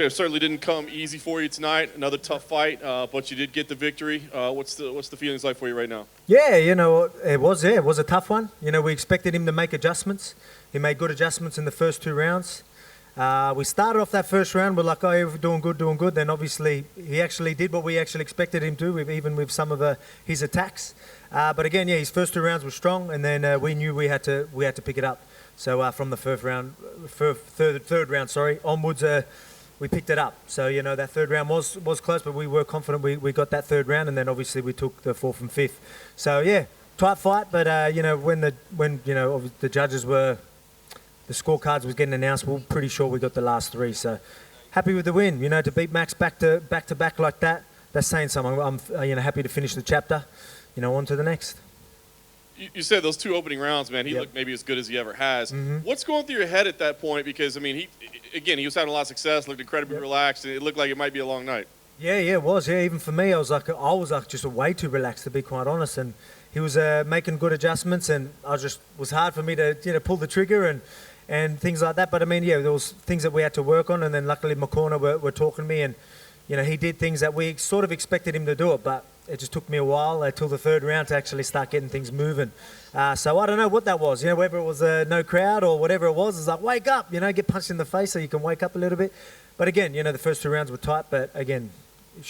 It certainly didn't come easy for you tonight. Another tough fight, but you did get the victory. What's the feelings like for you right now? Yeah, it was a tough one. We expected him to make adjustments. He made good adjustments in the first 2 rounds. We started off that first round, we're like, oh, we're doing good. Then obviously he actually did what we actually expected him to, even with some of his attacks. But again, yeah, his first 2 rounds were strong, and then we knew we had to pick it up. So from the third round, onwards, we picked it up. So that third round was close, but we were confident we got that third round, and then obviously we took the fourth and fifth. So yeah, tight fight, but when the judges were, the scorecards was getting announced, we were pretty sure we got the last 3. So happy with the win. To beat Max back to back like that, that's saying something. I'm happy to finish the chapter. On to the next. You said those 2 opening rounds, man, he looked maybe as good as he ever has. Mm-hmm. What's going through your head at that point? Because, I mean, he was having a lot of success, looked incredibly relaxed, and it looked like it might be a long night. Yeah, it was. Yeah, even for me, I was just way too relaxed, to be quite honest. And he was making good adjustments, and was hard for me to pull the trigger and things like that. But I mean, yeah, there was things that we had to work on, and then luckily my corner were talking to me, and he did things that we sort of expected him to do it, but it just took me a while till the third round to actually start getting things moving. So I don't know what that was, whether it was no crowd or whatever it was. It's like, wake up, get punched in the face so you can wake up a little bit. But again, the first 2 rounds were tight, but again,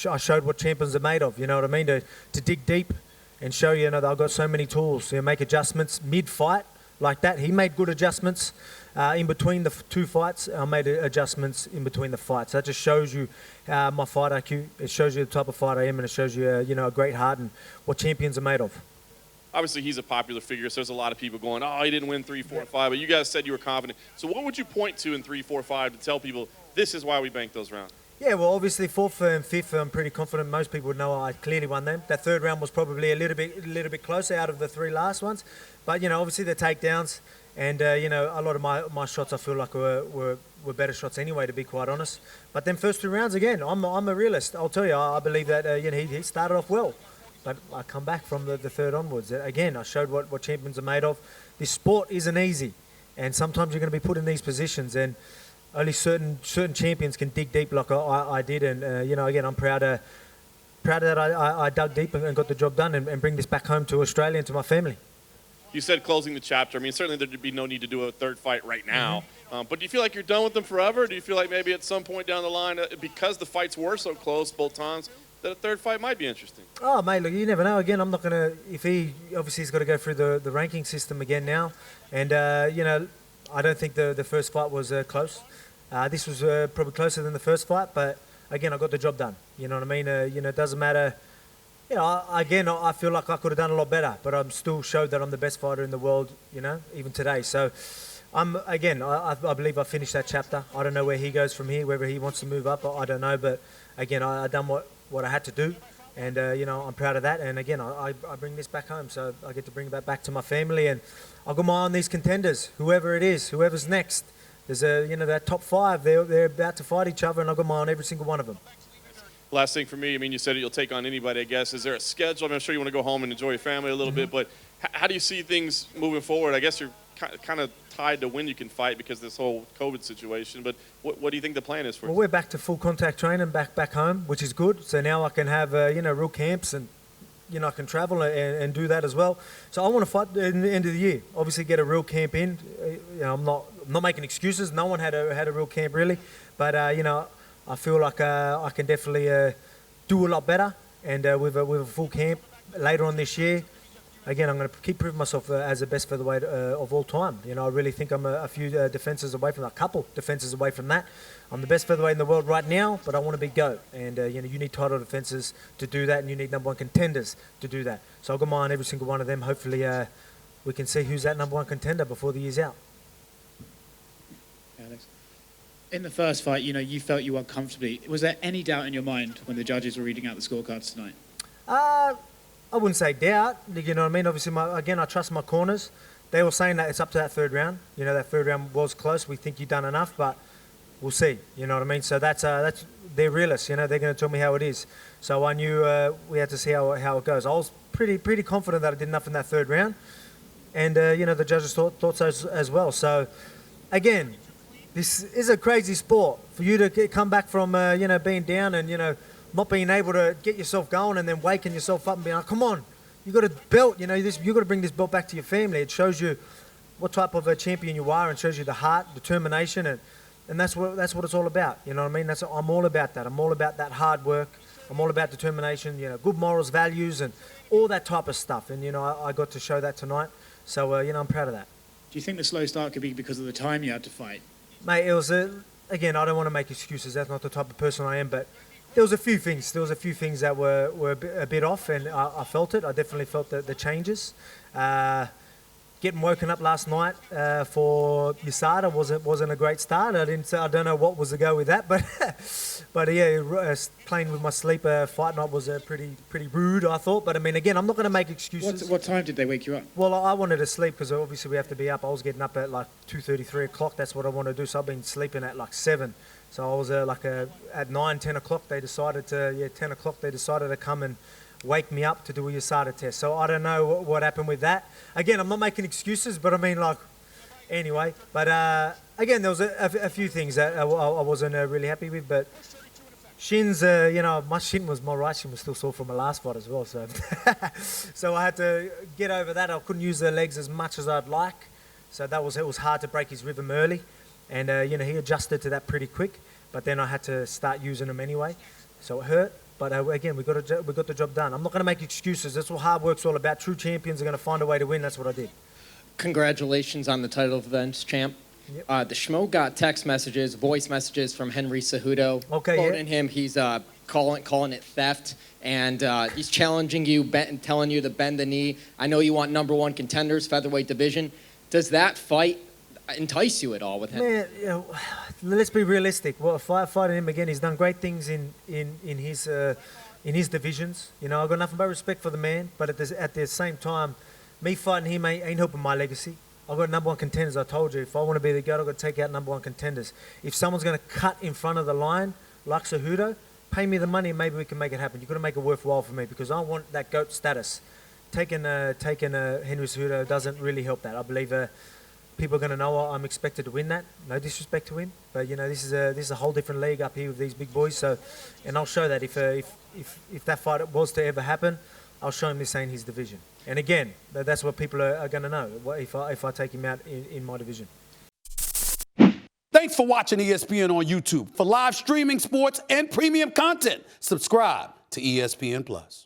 I showed what champions are made of, you know what I mean? To dig deep and show that I've got so many tools, make adjustments mid-fight like that. He made good adjustments in between the 2 fights. I made adjustments in between the fights. That just shows you my fight IQ. It shows you the type of fighter I am, and it shows you, a great heart and what champions are made of. Obviously, he's a popular figure, so there's a lot of people going, oh, he didn't win 3, 4, 5, but you guys said you were confident. So what would you point to in 3, 4, 5 to tell people this is why we banked those rounds? Yeah, well, obviously, 4th and 5th, I'm pretty confident. Most people would know I clearly won them. That third round was probably a little bit closer out of the 3 last ones. But, obviously, the takedowns and, a lot of my shots I feel like were better shots anyway, to be quite honest. But then first 2 rounds, again, I'm a realist. I'll tell you, I believe that, he started off well. But I come back from the third onwards. Again, I showed what champions are made of. This sport isn't easy. And sometimes you're going to be put in these positions, and only certain champions can dig deep like I did. And, again, I'm proud that I dug deep and got the job done and bring this back home to Australia and to my family. You said closing the chapter. I mean, certainly there'd be no need to do a third fight right now. Mm-hmm. But do you feel like you're done with them forever? Do you feel like maybe at some point down the line, because the fights were so close both times, that a third fight might be interesting? Oh, mate, look, you never know. Again, I'm not going to... Obviously, he's got to go through the ranking system again now. And, I don't think the first fight was close. This was probably closer than the first fight, but again, I got the job done. You know what I mean? It doesn't matter. I feel like I could have done a lot better, but I'm still showed that I'm the best fighter in the world, even today. So, I believe I finished that chapter. I don't know where he goes from here, whether he wants to move up, I don't know. But again, I done what I had to do, and I'm proud of that. And again, I bring this back home, so I get to bring that back to my family, and I've got my eye on these contenders, whoever it is, whoever's next. There's that top 5. They're about to fight each other, and I've got my eye on every single one of them. Last thing for me, I mean, you said you'll take on anybody, I guess. Is there a schedule? I mean, I'm sure you want to go home and enjoy your family a little bit, but how do you see things moving forward? I guess you're kind of tied to when you can fight because of this whole COVID situation, but what do you think the plan is for you? Well, we're back to full contact training back home, which is good. So now I can have, real camps, and, I can travel and do that as well. So I want to fight at the end of the year. Obviously get a real camp in. I'm not making excuses. No one had a real camp really, but I feel like I can definitely do a lot better, and with a full camp later on this year. Again, I'm going to keep proving myself as the best featherweight of all time. I really think I'm a few defenses away from a couple defenses away from that. I'm the best featherweight in the world right now, but I want to be GOAT. And you need title defenses to do that, and you need number 1 contenders to do that. So I've got my eye on every single one of them. Hopefully, we can see who's that number 1 contender before the year's out. Alex, in the first fight, you felt you won comfortably. Was there any doubt in your mind when the judges were reading out the scorecards tonight? I wouldn't say doubt, you know what I mean? Obviously, I trust my corners. They were saying that it's up to that third round. That third round was close. We think you've done enough, but we'll see. You know what I mean? So that's they're realists. They're going to tell me how it is. So I knew we had to see how it goes. I was pretty confident that I did enough in that third round, and the judges thought so as well. So again, this is a crazy sport. For you to come back from, being down and, not being able to get yourself going and then waking yourself up and being like, come on, you got a belt, you got to bring this belt back to your family. It shows you what type of a champion you are and shows you the heart, determination, and that's what it's all about. You know what I mean? I'm all about that. I'm all about that hard work. I'm all about determination, good morals, values, and all that type of stuff. And, I got to show that tonight. So, I'm proud of that. Do you think the slow start could be because of the time you had to fight? Mate, it was, again, I don't want to make excuses. That's not the type of person I am, but there was a few things. There was a few things that were a bit off, and I felt it. I definitely felt the changes. Getting woken up last night for USADA wasn't a great start. I don't know what was the go with that, but yeah, playing with my sleep fight night was pretty rude, I thought. But I mean, again, I'm not going to make excuses. What time did they wake you up? Well, I wanted to sleep because obviously we have to be up. I was getting up at like 2:30, 3 o'clock. That's what I wanted to do. So I've been sleeping at like 7. So I was at 9, 10 o'clock. 10 o'clock they decided to come and wake me up to do a USADA test. So I don't know what happened with that. Again, I'm not making excuses, but I mean, anyway. But again, there was a few things that I wasn't really happy with. But shins, my right shin was still sore from my last fight as well. So, so I had to get over that. I couldn't use the legs as much as I'd like. So it was hard to break his rhythm early. And, he adjusted to that pretty quick. But then I had to start using them anyway. So it hurt. But again, we got the job done. I'm not going to make excuses. That's what hard work's all about. True champions are going to find a way to win. That's what I did. Congratulations on the title defense, champ. Yep. The Schmo got text messages, voice messages from Henry Cejudo. Okay, quoting him, he's calling it theft, and he's challenging you, telling you to bend the knee. I know you want #1 contenders, featherweight division. Does that fight entice you at all with him? Man, let's be realistic. Well, fighting him again, he's done great things in his divisions. I've got nothing but respect for the man, but at the same time, me fighting him ain't helping my legacy. I've got #1 contenders. I told you, if I want to be the GOAT, I've got to take out #1 contenders. If someone's going to cut in front of the line, like Cejudo, pay me the money and maybe we can make it happen. You've got to make it worthwhile for me because I want that GOAT status. Taking Henry Cejudo doesn't really help that. I believe people are going to know I'm expected to win that. No disrespect to him, but this is a whole different league up here with these big boys. So, and I'll show that if that fight was to ever happen, I'll show him this ain't his division. And again, that's what people are going to know if I take him out in my division. Thanks for watching ESPN on YouTube. For live streaming, sports, and premium content, subscribe to ESPN+.